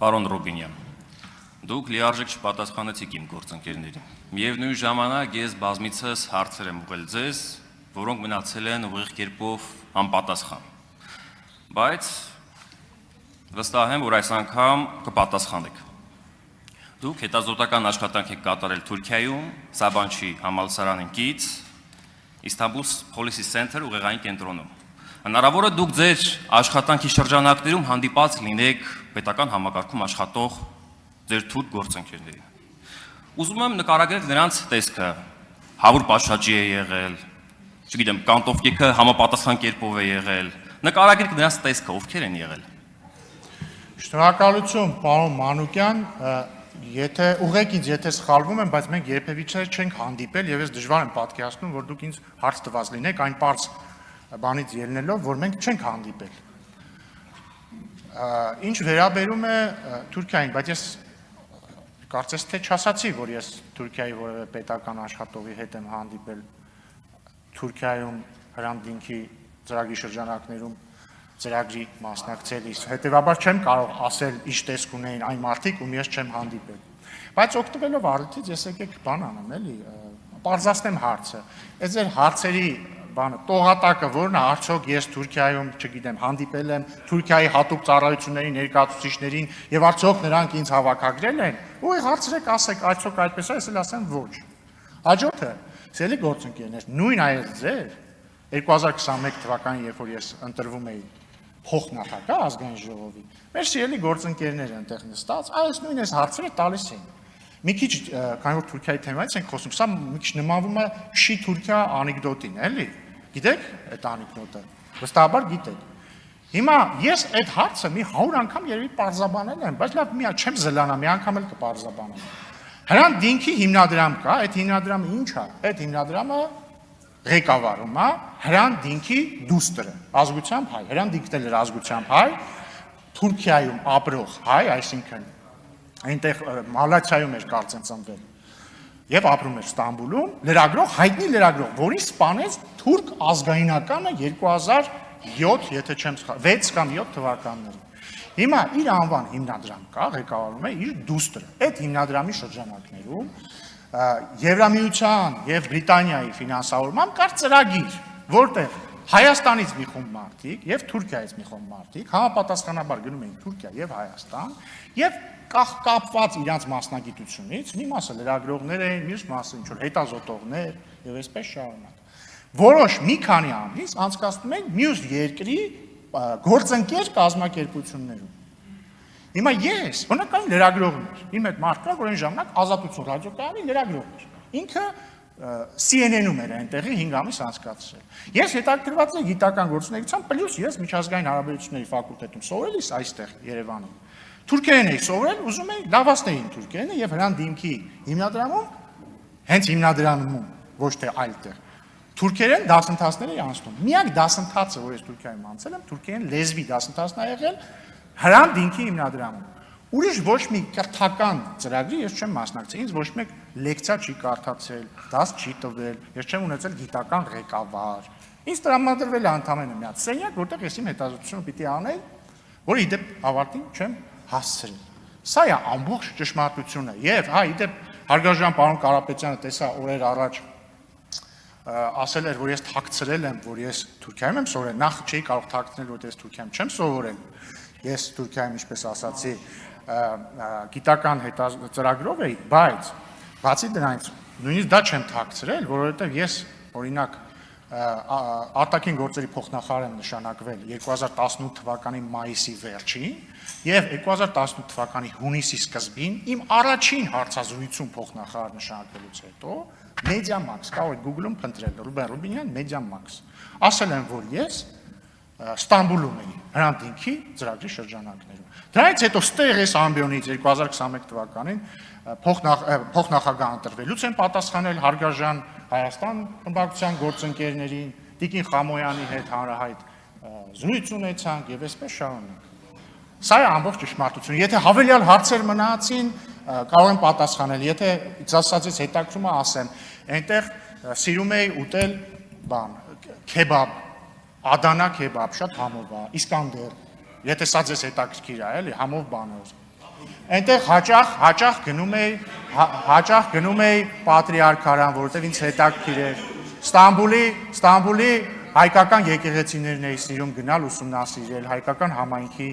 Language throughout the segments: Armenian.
Պարոն Ռոբինյան, դուք լիարժեք չպատասխանեցիք իմ գործընկերներին։ Միևնույն ժամանակ ես բազմիցս հարցեր եմ ուղղել ձեզ, որոնք մնացել են ուղիղ կերպով անպատասխան։ Բայց վստահ եմ, որ այս անգամ կպատասխանեք։ Դուք հետազոտական աշխատանք եք կատարել Թուրքիայում, Սաբանչի համալսարանին կից, Իստանբուլ Policy Center ուղեղային կենտրոնում։ Հնարավոր է դուք ձեր աշխատանքի շրջանակներում հանդիպած լինեք պետական համակարգում աշխատող ձեր թուրք գործընկերներին։ Ուզում եմ նկարագրել նրանց տեսքը, հավուր պատշաճի է եղել, չգիտեմ, կանտովկեքը համապատասխան կերպով է եղել, նկարագրեք նրանց տեսքը, ովքեր են եղել։ Շնորհակալություն, պարոն Մանուկյան, եթե սխալվում եմ, բայց մենք երբևիցե չենք հանդիպել եւ ես դժվար եմ պատկերացնում, որ դուք ինձ հարց տված լինեք այն պարզ բանից ելնելով, որ մենք չենք հանդիպել։ Ինչ վերաբերում է Թուրքիային, բայց ես կարծես թե չասացի, որ ես Թուրքիայի որևէ պետական աշխատողի հետ եմ հանդիպել Թուրքիայում հրանդինքի ծրագրի շրջանակներում ծրագրի մասնակցելիս, հետևաբար չեմ կարող ասել ինչ տեսք ունեին այն մարդիկ, ում ես չեմ հանդիպել։ Բայց օգտվելով առիթից ես եկեք բան անեմ, էլի, պարզացնեմ հարցը։ Այս ձեր հարցերի տողատակը որն է, արդյոք ես Թուրքիայում, չգիտեմ, հանդիպել եմ Թուրքիայի հատուկ ծառայությունների ներկայացուցիչներին եւ արդյոք նրանք ինձ հավաքագրել են, ու հարցրեք, ասեք, արդյոք այդպես է, ես էլ ասեմ ոչ։ Հաջորդը, սիրելի գործընկերներ, նույն այս ձեր 2021 թվականին, երբ որ ես ընտրվում էի փոխնախագահ ազգային ժողովի, մեր սիրելի գործընկերները այնտեղ նստած, այս նույն այս հարցերը տալիս էին։ Մի քիչ, քանի որ Թուրքիայի թեմայից ենք խոսում, սա մի քիչ նմանվում է Շի Թուրքիա անեկդոտին, էլի։ Գիտեք այդ անեկդոտը։ Վստահաբար գիտեք։ Հիմա ես այդ հարցը մի 100 անգամ երևի պարզաբանել եմ, բայց լավ, մի չեմ զլանա, մի անգամ էլ կպարզաբանեմ։ Հրանտ դինքի հիմնադրամ կա, այդ հիմնադրամը ինչ է։ Այդ հիմնադրամը ղեկավարում է Հրանտ դինքի դուստրը, ազգությամբ հայ, Հրանտ դինքն էլ էր ազգությամբ հայ, Թուրքիայում ապրող հայ, այսինքն այնտեղ Մալաթիայում էր կարծեմ ծնվել եւ ապրում էր Ստամբուլում, լրագրող, հայտնի լրագրող, որին սպանեց թուրք ազգայնականը 2007, եթե չեմ սխալվում, 6 կամ 7 թվականներին։ Հիմա իր անվան հիմնադրամ կա, ղեկավարում է իր դուստրը։ Այդ հիմնադրամի շրջանակներում Եվրամիության եւ Բրիտանիայի ֆինանսավորմամբ կար ծրագիր, որտեղ Հայաստանից մի խումբ մարդիկ եւ Թուրքիայից մի խումբ մարդիկ համապատասխանաբար գնում էին Թուրքիա եւ Հայաստան եւ կապված իրանց մասնագիտությունից, մի մասը լրագրողներ էին, մյուս մասը ինչ որ հետազոտողներ եւ այսպես շարունակ։ Որոշ մի քանի ամիս անցկացնում են մյուս երկրի գործընկեր կազմակերպություններում։ Հիմա ես բնական լրագրողն եմ, իմ հետ մարդ կա, որ այն ժամանակ Ազատություն ռադիոկայանի լրագրողն էր։ Ինքը CNN-ում էր այնտեղի 5 ամիս անցկացրել։ Ես հետաքրքրված եմ գիտական գործունեությամբ, պլյուս ես միջազգային հարաբերությունների ֆակուլտետում սովորել եմ այստեղ Երևանում։ Թուրքերեն էի սովորել, ուզում էի լավացնեին թուրքերենը եւ Հրանտ դիմքի հիմնադրամում, հենց հիմնադրամում, ոչ թե այլտեղ, թուրքերեն դասընթացներ էի անցնում։ Միակ դասընթացը, որ ես Թուրքիայում անցել եմ, թուրքերեն լեզվի դասընթացն է եղել Հրանտ դիմքի հիմնադրամում։ Ուրիշ ոչ մի կրթական ծրագրի ես չեմ մասնակցել, ինձ ոչ մեկ լեկցիա չի կարդացել, դաս չի տվել, ես չեմ ունեցել գիտական ղեկավար։ Ինձ տրամադրվել է ընդամենը մի հատ սենյակ, որտեղ ես իմ հետազոտությունը պիտի անեի, որը իդեպ ավարտին չեմ հասցրել։ Սա է ամբողջ ճշմարտությունը։ Եվ հա, իդեպ հարգարժան պարոն Կարապետյանը տեսա օրեր առաջ ասել էր, որ ես թաքցրել եմ, որ ես Թուրքիայում եմ սովորել, նախ չէի կարող թաքցնել, որ ես Թուրքիայում չեմ սովորել։ Ես Թուրքիայում, ինչպես ասացի, գիտական ծրագրով էի, բայց բացի դրանից նույնիսկ դա չեմ թաքցրել, որովհետև ես օրինակ արտաքին գործերի փոխնախարար եմ նշանակվել 2018 թվականի մայիսի վերջին եւ 2018 թվականի հունիսի սկզբին իմ առաջին հարցազրույցում փոխնախարար նշանակվելուց հետո Mediamax, կարող եք Google-ում փնտրել Ռուբեն Ռուբինյան Mediamax, ասել եմ, որ ես Ստամբուլում էի Հրանտ դինքի ծրագրի շրջանակներում։ Դրանից հետո ստեղ ես ամբիոնից 2021 թվականին փոխնախագահ ընտրվելուց եմ պատասխանել հարգարժան Հայաստան խմբակցության գործընկերներին, Տիկին Խամոյանի հետ հանրահայտ զրույց ունեցանք եւ այսպես շարունակ։ Սա է ամբողջ ճշմարտությունը։ Եթե հավելյալ հարցեր մնացին, կարող եմ պատասխանել։ Եթե ասածից հետաքրում է, ասեմ, այնտեղ սիրում էի ուտել բան, քեբաբ, Ադանա քեբաբ, շատ համով է, Իսկանդեր։ Եթե սա ձեզ հետաքրքիր է, էլի, համով բաներ։ Այնտեղ հաճախ գնում էի պատրիարքարան, որովհետև ինձ հետաքրքիր էր։ Ստամբուլի հայկական եկեղեցիներն էի սիրում գնալ ուսումնասիրել, հայկական համայնքի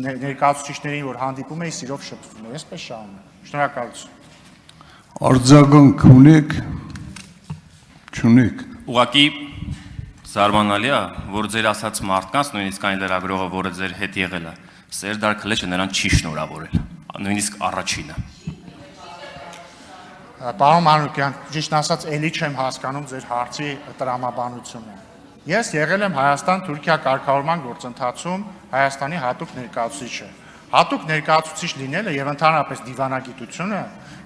ներկայացուցիչներին, որ հանդիպում էի, սիրով շփվում էի, այսպես շարունակ։ Շնորհակալություն։ Արձագանք ունեք, չունեք։ Ուղղակի զարմանալի է, որ ձեր ասած մարդկանց, նույնիսկ այն լրագրողը, որը ձեր հետ եղել է, Սերդար Քլեչը նրան չի շնորհավորել, նույնիսկ առաջինը։ Պարոն Մանուկյան, ճիշտ ասած, էլի չեմ հասկանում ձեր հարցի տրամաբանությունը։ Ես եղել եմ Հայաստան-Թուրքիա կարգավորման գործընթացում Հայաստանի հատուկ ներկայացուցիչը։ Հատուկ ներկայացուցիչ լինելը եւ ընդհանրապես դիվանագիտությունը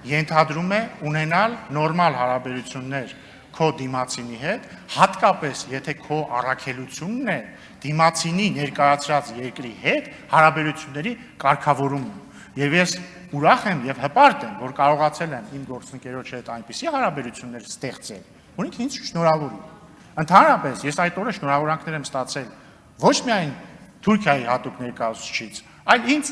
ենթադրում է ունենալ նորմալ հարաբերություններ քո դիմացինի հետ, հատկապես եթե քո առաքելությունն է դիմացինի ներկայացրած երկրի հետ հարաբերությունների կարգավորումը։ Եվ ես ուրախ եմ եւ հպարտ եմ, որ կարողացել եմ իմ գործընկերոջ հետ այնպիսի հարաբերություններ ստեղծել, որ ինքը ինձ շնորհավորի։ Ընդհանրապես ես այդ օրը շնորհավորանքներ եմ ստացել ոչ միայն Թուրքիայի հատուկ ներկայացուցիչից, այլ ինձ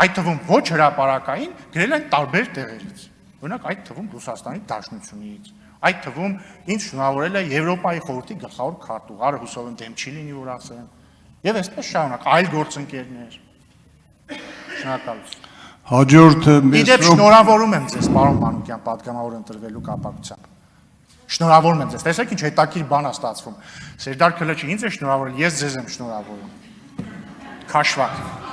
այդ թվում ոչ հրապարակային գրել են տարբեր տեղերից։ Օրինակ այդ թվում Ռուսաստանի Դաշնությունից, այդ թվում ինձ շնորհավորել է Եվրոպայի խորհրդի գլխավոր քարտուղարը, հուսով եմ դեմ չի լինի, որ ասեմ։ Եվ այսպես շարունակ այլ գործընկերներ։ Շնորհակալություն։ Հաջորդը Իդեպ շնորհավորում եմ ձեզ, պարոն Մանուկյան, պատգամավոր ընտրվելու կապակցությամբ։ Շնորհավորում եմ ձեզ։ Տեսեք ինչ հետաքրքիր բան է ստացվում։ Սերդար Քլեչը ինձ է շնորհավորել, ես ձեզ եմ շնորհավորում։ Քաշվակ։